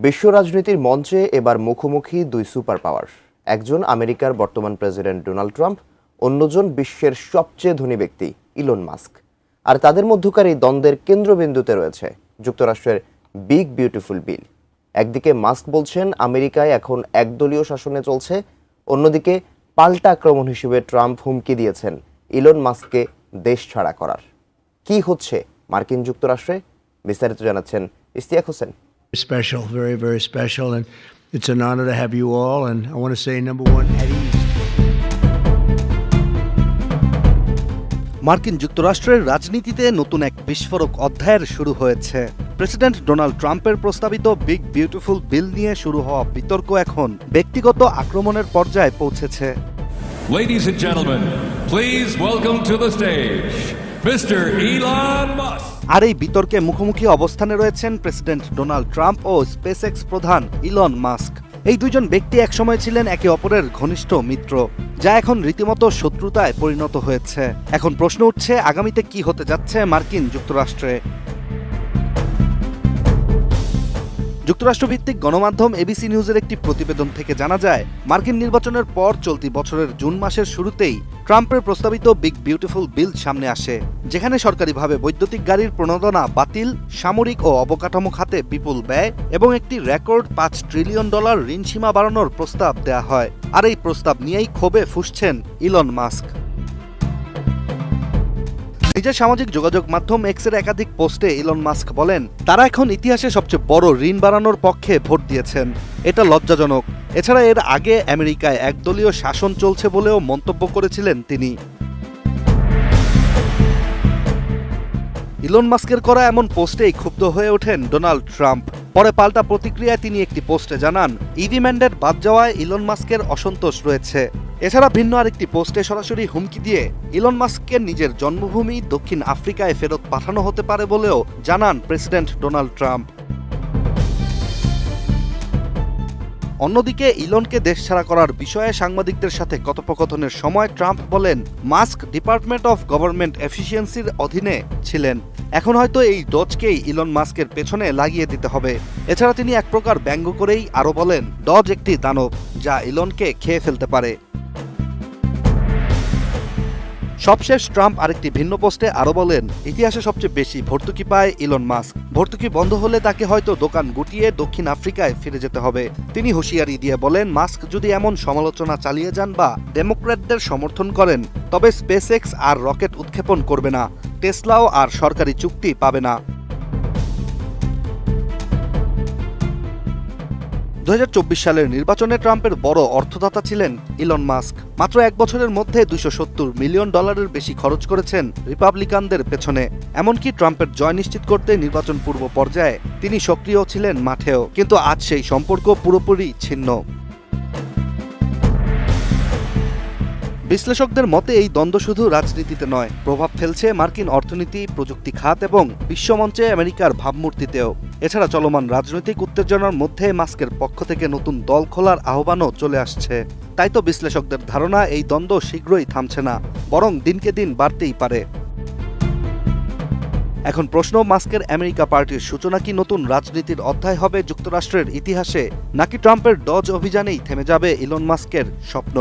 বিশ্ব রাজনীতির মঞ্চে এবার মুখোমুখি দুই সুপার পাওয়ার। একজন আমেরিকার বর্তমান প্রেসিডেন্ট ডোনাল্ড ট্রাম্প, অন্যজন বিশ্বের সবচেয়ে ধনী ব্যক্তি ইলন মাস্ক। আর তাদের মধ্যকার এই দ্বন্দ্বের কেন্দ্রবিন্দুতে রয়েছে যুক্তরাষ্ট্রের বিগ বিউটিফুল বিল। একদিকে মাস্ক বলছেন আমেরিকায় এখন একদলীয় শাসনে চলছে, অন্যদিকে পাল্টা আক্রমণ হিসেবে ট্রাম্প হুমকি দিয়েছেন ইলন মাস্ককে দেশ ছাড়া করার। কি হচ্ছে মার্কিন যুক্তরাষ্ট্রে, বিস্তারিত জানাচ্ছেন Ishtiaq Hossain. Special, very, very special, and it's an honor to have you all. And I want to say, number one, at ease. মার্কিন যুক্তরাষ্ট্রের রাজনীতিতে নতুন এক বিস্ফোরক অধ্যায়ের শুরু হয়েছে। প্রেসিডেন্ট ডোনাল্ড ট্রাম্পের প্রস্তাবিত বিগ বিউটিফুল বিল নিয়ে শুরু হওয়া বিতর্ক এখন ব্যক্তিগত আক্রমণের পর্যায়ে পৌঁছেছে। Ladies and gentlemen, please welcome to the stage Mr. Elon Musk. আর এই বিতর্কে মুখোমুখি অবস্থানে রয়েছেন প্রেসিডেন্ট ডোনাল্ড ট্রাম্প ও স্পেসএক্স প্রধান ইলন মাস্ক। এই দুইজন ব্যক্তি একসময় ছিলেন একে অপরের ঘনিষ্ঠ মিত্র, যা এখন রীতিমতো শত্রুতায় পরিণত হয়েছে। এখন প্রশ্ন উঠছে, আগামীতে কি হতে যাচ্ছে মার্কিন যুক্তরাষ্ট্রে। যুক্তরাষ্ট্রভিত্তিক গণমাধ্যম এবিসি নিউজের একটি প্রতিবেদন থেকে জানা যায়, মার্কিন নির্বাচনের পর চলতি বছরের জুন মাসের শুরুতেই ট্রাম্পের প্রস্তাবিত বিগ বিউটিফুল বিল সামনে আসে, যেখানে সরকারিভাবে বৈদ্যুতিক গাড়ির প্রণোদনা বাতিল, সামরিক ও অবকাঠামো খাতে বিপুল ব্যয় এবং একটি রেকর্ড $5 ট্রিলিয়ন ঋণ সীমা বাড়ানোর প্রস্তাব দেয়া হয়। আর এই প্রস্তাব নিয়েই ক্ষোভে ফুঁসছেন ইলন মাস্ক। নিজের সামাজিক যোগাযোগ মাধ্যম এক্সের একাধিক পোস্টে ইলন মাস্ক বলেন, তারা এখন ইতিহাসে সবচেয়ে বড় ঋণ বাড়ানোর পক্ষে ভোট দিয়েছেন। এটা লজ্জাজনক। এছাড়া এর আগে আমেরিকায় একদলীয় শাসন চলছে বলেও মন্তব্য করেছিলেন তিনি। ইলন মাস্কের করা এমন পোস্টেই ক্ষুব্ধ হয়ে ওঠেন ডোনাল্ড ট্রাম্প। পরে পাল্টা প্রতিক্রিয়ায় তিনি একটি পোস্টে জানান, ইভি ম্যান্ডেট বাদ যাওয়ায় ইলন মাস্কের অসন্তোষ রয়েছে। এছাড়া ভিন্ন আরেকটি পোস্টে সরাসরি হুমকি দিয়ে ইলন মাস্ককে নিজের জন্মভূমি দক্ষিণ আফ্রিকায় ফেরত পাঠানো হতে পারে বলেও জানান প্রেসিডেন্ট ডোনাল্ড ট্রাম্প। অন্যদিকে ইলনকে দেশছাড়া করার বিষয়ে সাংবাদিকদের সাথে কথোপকথনের সময় ট্রাম্প বলেন, মাস্ক ডিপার্টমেন্ট অফ গভর্নমেন্ট এফিসিয়েন্সির অধীনে ছিলেন। এখন হয়তো এই ডজকেই ইলন মাস্কের পেছনে লাগিয়ে দিতে হবে। এছাড়া তিনি এক প্রকার ব্যঙ্গ করেই আরও বলেন, ডজ একটি দানব, যা ইলনকে খেয়ে ফেলতে পারে। সবশেষ ট্রাম্প আরেকটি ভিন্ন পোস্টে আরও বলেন, ইতিহাসে সবচেয়ে বেশি ভর্তুকি পায় ইলন মাস্ক। ভর্তুকি বন্ধ হলে তাকে হয়তো দোকান গুটিয়ে দক্ষিণ আফ্রিকায় ফিরে যেতে হবে। তিনি হুঁশিয়ারি দিয়ে বলেন, মাস্ক যদি এমন সমালোচনা চালিয়ে যান বা ডেমোক্র্যাটদের সমর্থন করেন, তবে স্পেসএক্স আর রকেট উৎক্ষেপণ করবে না, টেসলাও আর সরকারি চুক্তি পাবে না। 2024 সালের নির্বাচনে ট্রাম্পের বড় অর্থদাতা ছিলেন ইলন মাস্ক। মাত্র এক বছরের মধ্যে $270 মিলিয়ন বেশি খরচ করেছেন রিপাবলিকানদের পেছনে। এমনকি ট্রাম্পের জয় নিশ্চিত করতে নির্বাচন পূর্ব পর্যায়ে তিনি সক্রিয় ছিলেন মাঠেও। কিন্তু আজ সেই সম্পর্ক পুরোপুরি ছিন্ন। বিশ্লেষকদের মতে এই দ্বন্দ্ব শুধু রাজনীতিতে নয়, প্রভাব ফেলছে মার্কিন অর্থনীতি, প্রযুক্তি খাত এবং বিশ্বমঞ্চে আমেরিকার ভাবমূর্তিতেও। এছাড়া চলমান রাজনৈতিক উত্তেজনার মধ্যে মাস্কের পক্ষ থেকে নতুন দল খোলার আহ্বানও চলে আসছে। তাই তো বিশ্লেষকদের ধারণা, এই দ্বন্দ্ব শীঘ্রই থামছে না, বরং দিনকে দিন বাড়তেই পারে। এখন প্রশ্ন, মাস্কের আমেরিকা পার্টির সূচনা কি নতুন রাজনীতির অধ্যায় হবে যুক্তরাষ্ট্রের ইতিহাসে, নাকি ট্রাম্পের ডজ অভিযানেই থেমে যাবে ইলন মাস্কের স্বপ্ন?